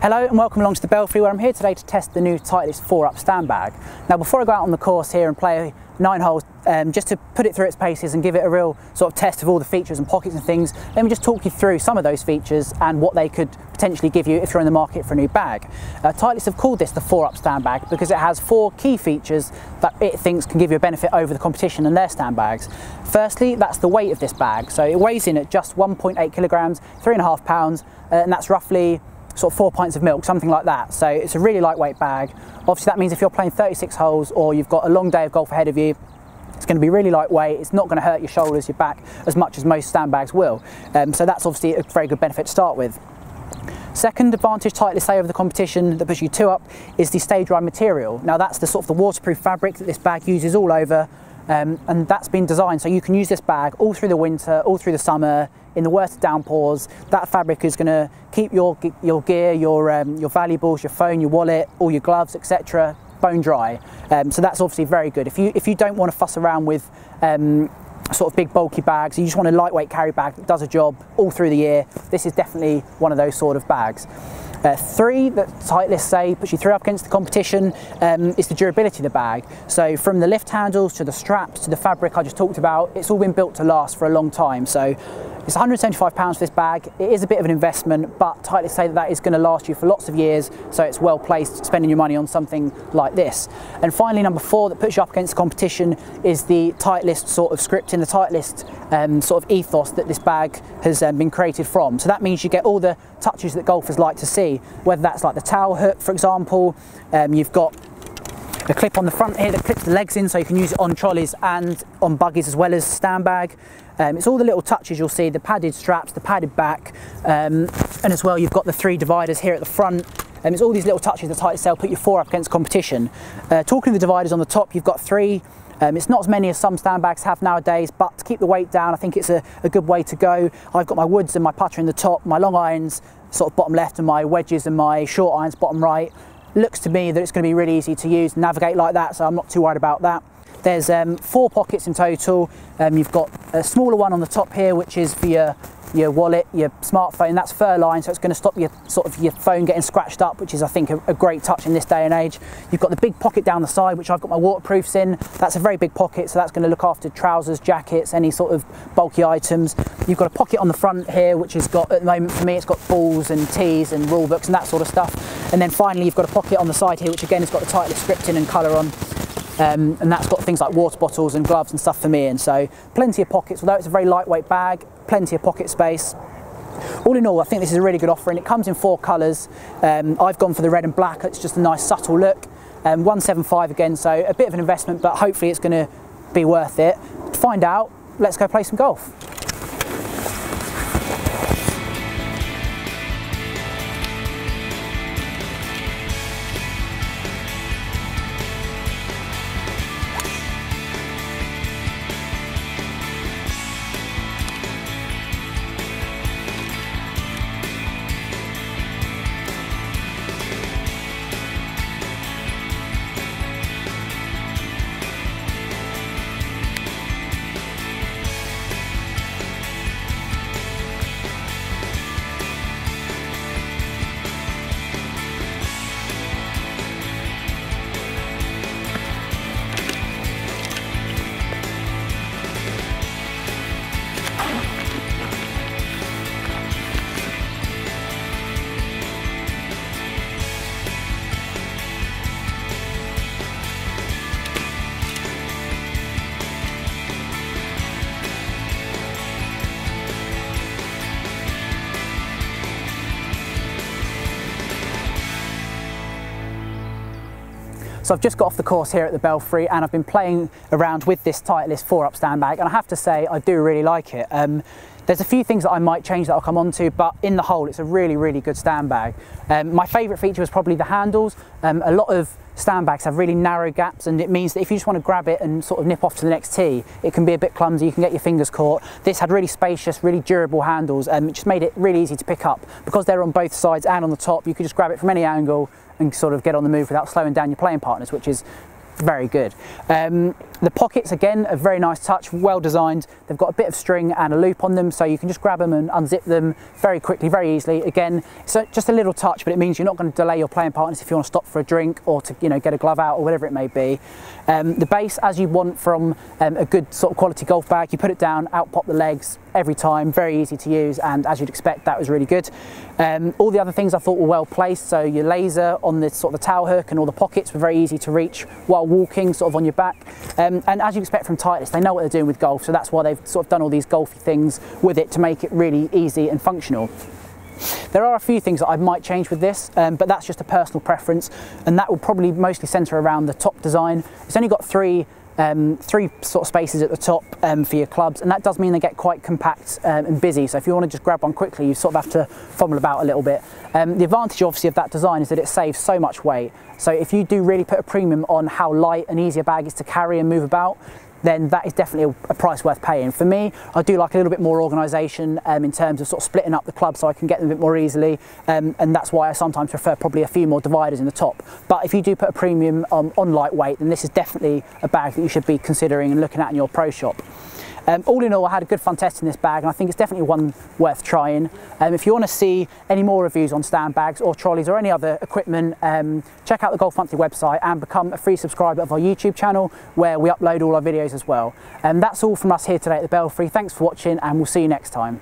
Hello and welcome along to the Belfry, where I'm here today to test the new Titleist 4UP StaDry. Now before I go out on the course here and play 9 holes, just to put it through its paces and give it a real sort of test of all the features and pockets and things, let me just talk you through some of those features and what they could potentially give you if you're in the market for a new bag. Titleist have called this the 4UP StaDry because it has 4 key features that it thinks can give you a benefit over the competition and their stand bags. Firstly, that's the weight of this bag. So it weighs in at just 1.8 kilograms, 3.5 pounds, and that's roughly sort of 4 pints of milk, something like that. So it's a really lightweight bag. Obviously that means if you're playing 36 holes or you've got a long day of golf ahead of you, it's going to be really lightweight. It's not going to hurt your shoulders, your back as much as most stand bags will. So that's obviously a very good benefit to start with. Second advantage Titleist say over the competition that puts you 2 up is the StaDry material. Now that's the sort of the waterproof fabric that this bag uses all over, and that's been designed so you can use this bag all through the winter, all through the summer, in the worst of downpours. That fabric is going to keep your gear, your valuables, your phone, your wallet, all your gloves, etc. bone dry. So that's obviously very good. If you don't want to fuss around with sort of big bulky bags, you just want a lightweight carry bag that does a job all through the year, this is definitely one of those sort of bags. 3 that Titleist say puts you 3 up against the competition is the durability of the bag. So from the lift handles to the straps to the fabric I just talked about, it's all been built to last for a long time. So it's £175 for this bag. It is a bit of an investment, but Titleist say that is going to last you for lots of years, so it's well placed spending your money on something like this. And finally, number 4 that puts you up against the competition is the Titleist sort of scripting, the Titleist sort of ethos that this bag has been created from. So that means you get all the touches that golfers like to see, whether that's like the towel hook, for example. You've got a clip on the front here that clips the legs in so you can use it on trolleys and on buggies as well as stand bag. It's all the little touches you'll see, the padded straps, the padded back, and as well you've got the 3 dividers here at the front. It's all these little touches that Titleist say will put you 4 up against competition. Talking of the dividers on the top, you've got 3. It's not as many as some stand bags have nowadays, but to keep the weight down, I think it's a good way to go. I've got my woods and my putter in the top, my long irons sort of bottom left, and my wedges and my short irons bottom right. Looks to me that it's going to be really easy to use, navigate like that, so I'm not too worried about that. There's 4 pockets in total. You've got a smaller one on the top here, which is for your wallet, your smartphone. That's fur lined, so it's going to stop your phone getting scratched up, which is I think a great touch in this day and age. You've got the big pocket down the side, which I've got my waterproofs in. That's a very big pocket, so that's going to look after trousers, jackets, any sort of bulky items. You've got a pocket on the front here, which has got, at the moment for me, it's got balls and tees and rule books and that sort of stuff. And then finally you've got a pocket on the side here, which again has got the Titleist scripting and colour on. And that's got things like water bottles and gloves and stuff for me, and so plenty of pockets. Although it's a very lightweight bag, plenty of pocket space. All in all, I think this is a really good offering. It comes in 4 colours. I've gone for the red and black. It's just a nice subtle look. 175 again, so a bit of an investment, but hopefully it's going to be worth it. To find out, let's go play some golf. So I've just got off the course here at the Belfry and I've been playing around with this Titleist 4UP stand bag, and I have to say I do really like it. There's a few things that I might change that I'll come on to, but in the whole it's a really good stand bag. My favourite feature was probably the handles. A lot of stand bags have really narrow gaps, and it means that if you just want to grab it and sort of nip off to the next tee, it can be a bit clumsy, you can get your fingers caught. This had really spacious, really durable handles, and it just made it really easy to pick up. Because they're on both sides and on the top, you could just grab it from any angle and sort of get on the move without slowing down your playing partners, which is very good. The pockets, again, a very nice touch, well designed. They've got a bit of string and a loop on them, so you can just grab them and unzip them very quickly, very easily. Again, it's just a little touch, but it means you're not going to delay your playing partners if you want to stop for a drink or to, you know, get a glove out or whatever it may be. The base, as you want from a good sort of quality golf bag, you put it down, out pop the legs every time, very easy to use, and as you'd expect, that was really good. All the other things I thought were well placed, so your laser on the sort of the towel hook and all the pockets were very easy to reach while walking sort of on your back. And as you expect from Titleist, they know what they're doing with golf, so that's why they've sort of done all these golfy things with it to make it really easy and functional. There are a few things that I might change with this, but that's just a personal preference, and that will probably mostly centre around the top design. It's only got three sort of spaces at the top for your clubs, and that does mean they get quite compact and busy, so if you want to just grab one quickly you sort of have to fumble about a little bit. The advantage obviously of that design is that it saves so much weight, so if you do really put a premium on how light and easy a bag is to carry and move about, then that is definitely a price worth paying. For me, I do like a little bit more organisation in terms of sort of splitting up the clubs so I can get them a bit more easily, and that's why I sometimes prefer probably a few more dividers in the top. But if you do put a premium on lightweight, then this is definitely a bag that you should be considering and looking at in your pro shop. All in all, I had a good fun testing this bag, and I think it's definitely one worth trying. If you want to see any more reviews on stand bags or trolleys or any other equipment, check out the Golf Monthly website and become a free subscriber of our YouTube channel, where we upload all our videos as well. That's all from us here today at the Belfry. Thanks for watching, and we'll see you next time.